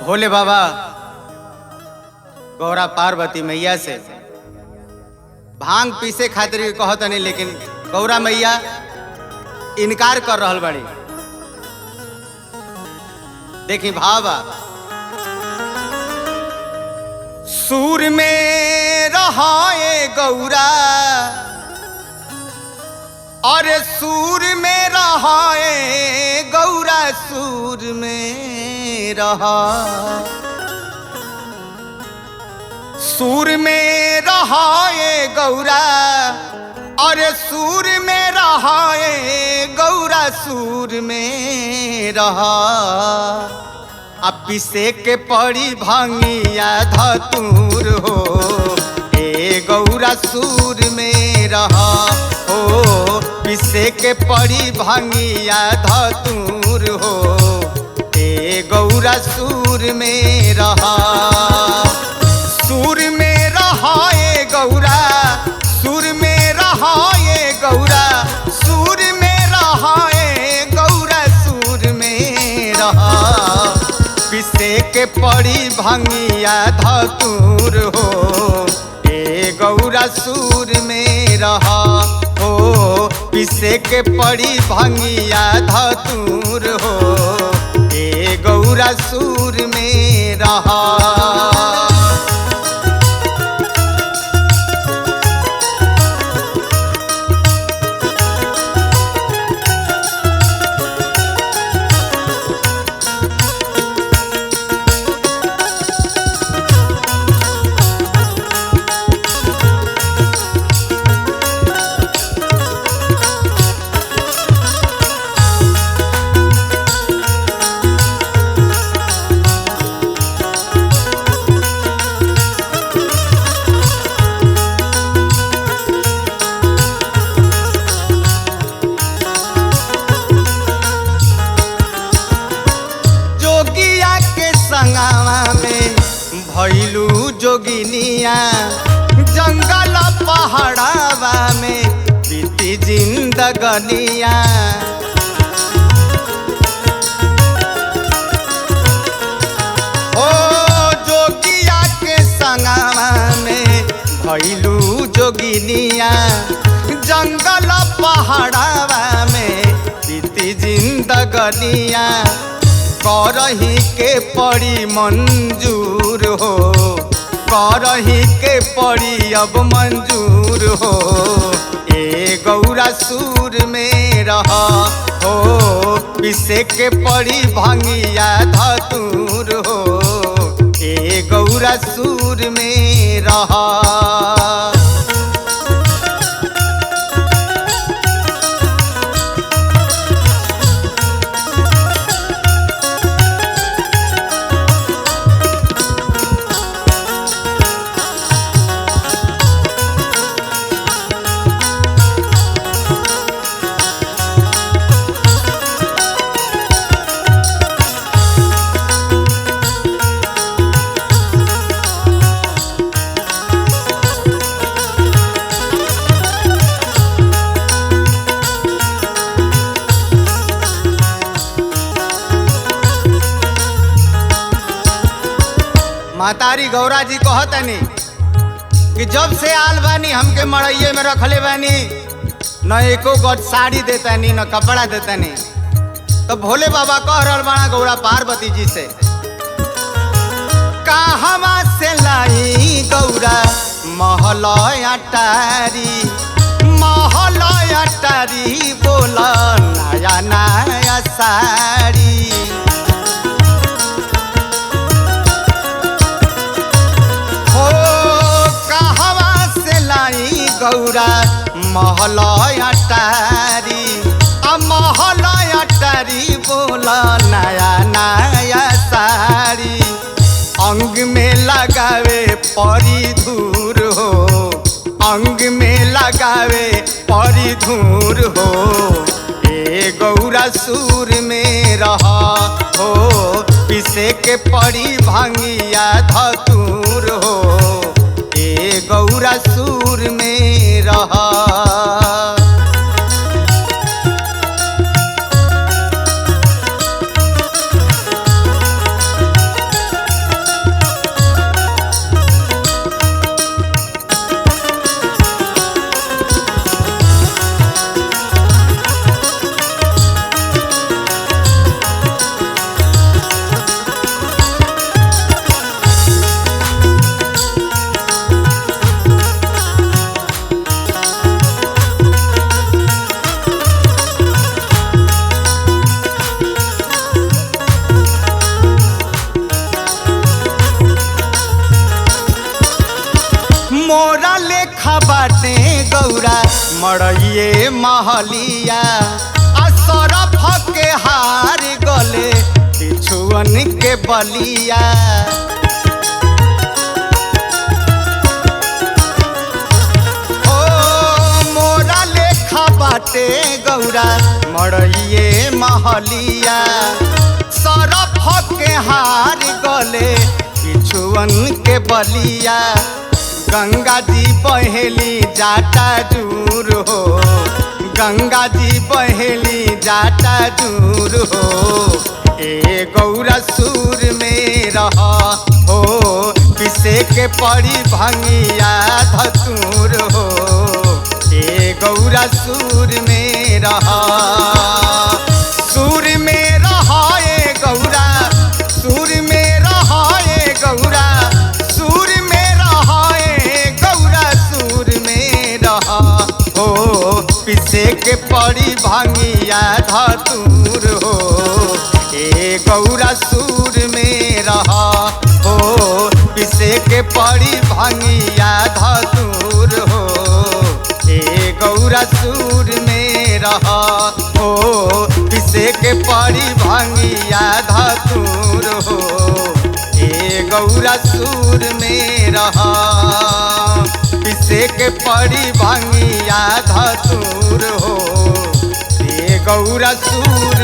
भोले बाबा गौरा पार्वती मैया से भांग पीसे खातिर कहत नहीं, लेकिन गौरा मैया इनकार कर रहल बड़ी। देखी भावा, सूर में रहाए गौरा, अरे सूर में रहाए गौरा, सूर में रहा, सूर में रहाए गौरा, अरे सूर में रहाए गौरा, सूर में रहा। अब पिसे के पड़ी भांगिया धतूर हो, ए गौरा सूर में रहा हो। पिसे के पड़ी भांगिया धतूर हो, ए गौरा सूर में रहा। सूर में रहाए गौरा, सूर में रहाए गौरा, सूर में रहाए गौरा, सूर में रहा। पिसे के पड़ी भांगिया धतूर हो, ए गौरा सूर में रहा हो। पिसे के पड़ी भांगिया धतूर हो, ए गौरा सूर में रहा। भैलू जोगिनिया जंगल पहाड़ावा में बीती जिंदगनिया। ओ जोगिया के संगवा में भैलू जोगिनिया जंगल पहाड़ावा में बीती जिंदगनिया। करही के पड़ी मंजूर हो, करही के पड़ी अब मंजूर हो, ए गौरा सूर में रहा हो। पिसे के पड़ी भांगिया धतूर हो, ए गौरा सूर में रहा। मातारी गौरा जी कहतनी कि जब से आल बानी हमके मड़ैये में रखले बानी, न एको गट साड़ी देतानी न कपड़ा देतानी। तो भोले बाबा कह रहल बाड़ा गौरा पार्वती जी से, कहवा से लाई गौरा महलया टारी, महलया टारी बोला नया नया साड़ी। गौरा महलया टारी, महलया टारी बोला नया नया साड़ी। अंग में लगावे परी धूर हो, अंग में लगावे परी धूर हो, ए गौरा सूर में रहा हो। पिसे के पड़ी भांगिया धतूर हो, ए गौरा सूर में रहा। मड़इए महलिया सरफ के हार गले बिछुअन के बलिया। ओ मोरा लेखा बाटे गौरा मड़इए महलिया सरफ के हार गले बिछुअन के बलिया। गंगा जी बहेली जाटा दूर हो, गंगा जी बहेली जाटा दूर हो। ए गौरा सूर में रह हो, पिसे के पड़ी भंगिया धतूर हो। ए गौरा सूर में रह, सूर में रह ए गौरा, सूर में रह ए गौरा, सूर में रह ए गौरा, सूर में रह हो। पिसे के पड़ी भंगिया धतूर हो। ए गौरा सूर में रह हो, पिसे के पड़ी भंगिया धतूर हो। ए गौरा सूर में रह हो, पिसे के पड़ी भंगिया धतूर हो। ए गौरा सूर में रह, पिसे के पड़ी भंगिया धतूर हो। ए गौरा सूर